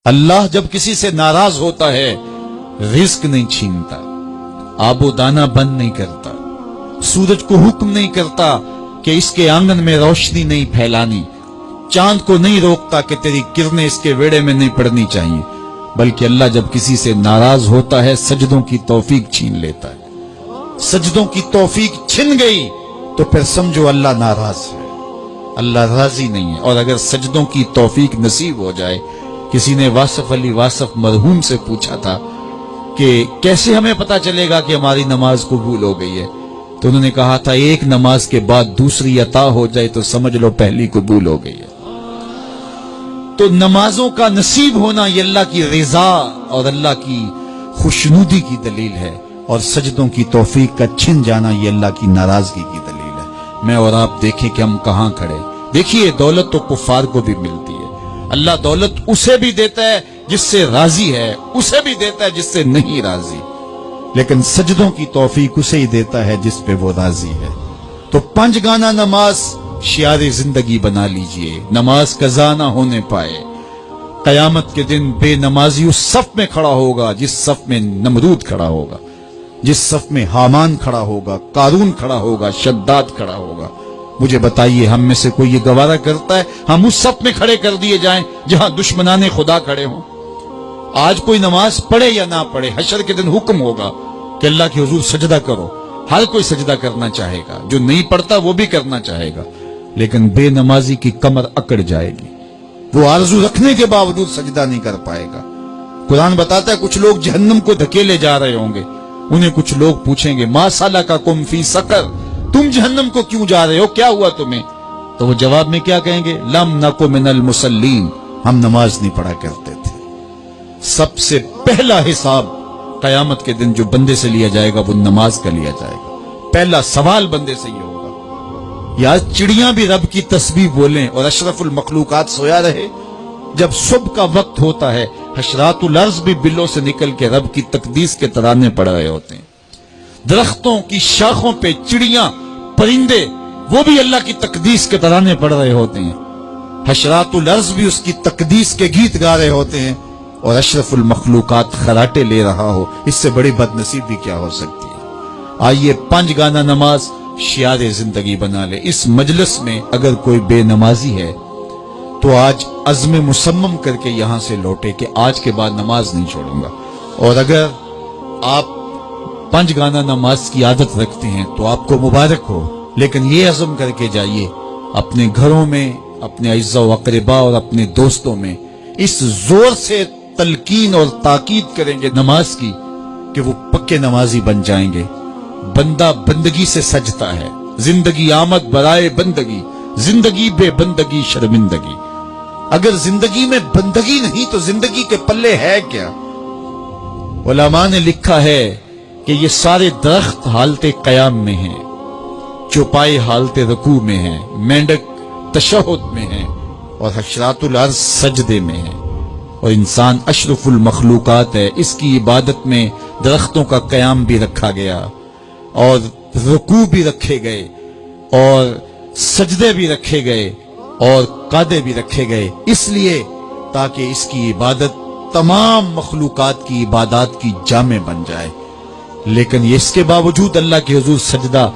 اللہ جب کسی سے ناراض ہوتا ہے رزق نہیں چھینتا، آب و دانہ بند نہیں کرتا، سورج کو حکم نہیں کرتا کہ اس کے آنگن میں روشنی نہیں پھیلانی، چاند کو نہیں روکتا کہ تیری کرنیں اس کے ویڑے میں نہیں پڑنی چاہیے، بلکہ اللہ جب کسی سے ناراض ہوتا ہے سجدوں کی توفیق چھین لیتا ہے۔ سجدوں کی توفیق چھن گئی تو پھر سمجھو اللہ ناراض ہے، اللہ راضی نہیں ہے۔ اور اگر سجدوں کی توفیق نصیب ہو جائے، کسی نے واصف علی واصف مرحوم سے پوچھا تھا کہ کیسے ہمیں پتا چلے گا کہ ہماری نماز قبول ہو گئی ہے، تو انہوں نے کہا تھا ایک نماز کے بعد دوسری عطا ہو جائے تو سمجھ لو پہلی قبول ہو گئی ہے۔ تو نمازوں کا نصیب ہونا یہ اللہ کی رضا اور اللہ کی خوشنودی کی دلیل ہے، اور سجدوں کی توفیق کا چھن جانا یہ اللہ کی ناراضگی کی دلیل ہے۔ میں اور آپ دیکھیں کہ ہم کہاں کھڑے۔ دیکھیے دولت تو کفار کو بھی ملتی ہے، اللہ دولت اسے بھی دیتا ہے جس سے راضی ہے، اسے بھی دیتا ہے جس سے نہیں راضی، لیکن سجدوں کی توفیق اسے ہی دیتا ہے جس پہ وہ راضی ہے۔ تو 5 گانا نماز شعار زندگی بنا لیجئے، نماز قضا نہ ہونے پائے۔ قیامت کے دن بے نمازی اس صف میں کھڑا ہوگا جس صف میں نمرود کھڑا ہوگا، جس صف میں حامان کھڑا ہوگا، قارون کھڑا ہوگا، شداد کھڑا ہوگا۔ مجھے بتائیے ہم میں سے کوئی یہ گوارہ کرتا ہے ہم اس صف میں کھڑے کر دیے جائیں جہاں دشمنان خدا کھڑے ہوں؟ آج کوئی نماز پڑھے یا نہ پڑھے، حشر کے دن حکم ہوگا کہ اللہ کے حضور سجدہ کرو، ہر کوئی سجدہ کرنا چاہے گا، جو نہیں پڑھتا وہ بھی کرنا چاہے گا، لیکن بے نمازی کی کمر اکڑ جائے گی، وہ آرزو رکھنے کے باوجود سجدہ نہیں کر پائے گا۔ قرآن بتاتا ہے کچھ لوگ جہنم کو دھکیلے جا رہے ہوں گے، انہیں کچھ لوگ پوچھیں گے ما سلککم فی سقر، تم جہنم کو کیوں جا رہے ہو، کیا ہوا تمہیں؟ تو وہ جواب میں کیا کہیں گے؟ لم نک من المصلین، ہم نماز نہیں پڑھا کرتے تھے۔ سب سے پہلا حساب قیامت کے دن جو بندے سے لیا جائے گا وہ نماز کا لیا جائے گا۔ پہلا سوال بندے سے یہ ہوگا۔ یا چڑیاں بھی رب کی تسبیح بولیں اور اشرف المخلوقات سویا رہے، جب صبح کا وقت ہوتا ہے حشرات الارض بھی بلوں سے نکل کے رب کی تقدیس کے ترانے پڑھ رہے ہوتے ہیں، درختوں کی شاخوں پہ چڑیاں پرندے وہ بھی اللہ کی تقدیس کے ترانے پڑھ رہے ہوتے ہیں، حشرات الارض بھی اس کی تقدیس کے گیت گا رہے ہوتے ہیں، اور اشرف المخلوقات خراٹے لے رہا ہو، اس سے بڑی بد نصیبی کیا ہو سکتی ہے؟ آئیے 5 گانا نماز شعار زندگی بنا لے۔ اس مجلس میں اگر کوئی بے نمازی ہے تو آج عزم مصمم کر کے یہاں سے لوٹے کہ آج کے بعد نماز نہیں چھوڑوں گا، اور اگر آپ 5 گانا نماز کی عادت رکھتے ہیں تو آپ کو مبارک ہو، لیکن یہ عزم کر کے جائیے اپنے گھروں میں، اپنے اعزاء و اقرباء اور اپنے دوستوں میں اس زور سے تلقین اور تاکید کریں گے نماز کی کہ وہ پکے نمازی بن جائیں گے۔ بندہ بندگی سے سجتا ہے، زندگی آمد برائے بندگی، زندگی بے بندگی شرمندگی۔ اگر زندگی میں بندگی نہیں تو زندگی کے پلے ہے کیا؟ علماء نے لکھا ہے کہ یہ سارے درخت حالت قیام میں ہیں، چوپائے حالت رکوع میں ہیں، مینڈک تشہد میں ہیں، اور حشرات الارض سجدے میں ہیں، اور انسان اشرف المخلوقات ہے۔ اس کی عبادت میں درختوں کا قیام بھی رکھا گیا، اور رکوع بھی رکھے گئے، اور سجدے بھی رکھے گئے، اور قعدے بھی رکھے گئے، اس لیے تاکہ اس کی عبادت تمام مخلوقات کی عبادات کی جامع بن جائے۔ لیکن یہ اس کے باوجود اللہ کے حضور سجدہ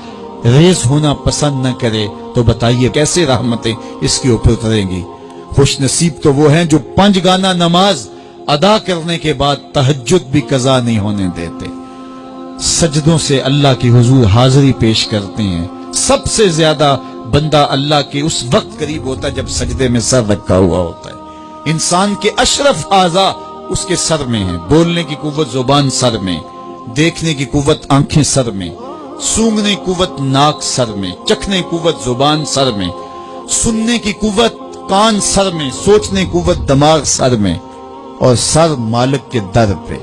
ریز ہونا پسند نہ کرے تو بتائیے کیسے رحمتیں اس کے اوپر اتریں گی؟ خوش نصیب تو وہ ہیں جو 5 گانا نماز ادا کرنے کے بعد تہجد بھی قضا نہیں ہونے دیتے، سجدوں سے اللہ کے حضور حاضری پیش کرتے ہیں۔ سب سے زیادہ بندہ اللہ کے اس وقت قریب ہوتا ہے جب سجدے میں سر رکھا ہوا ہوتا ہے۔ انسان کے اشرف اعضاء اس کے سر میں ہیں، بولنے کی قوت زبان سر میں، دیکھنے کی قوت آنکھیں سر میں، سونگنے کی قوت ناک سر میں، چکھنے کی قوت زبان سر میں، سننے کی قوت کان سر میں، سوچنے کی قوت دماغ سر میں، اور سر مالک کے در پہ۔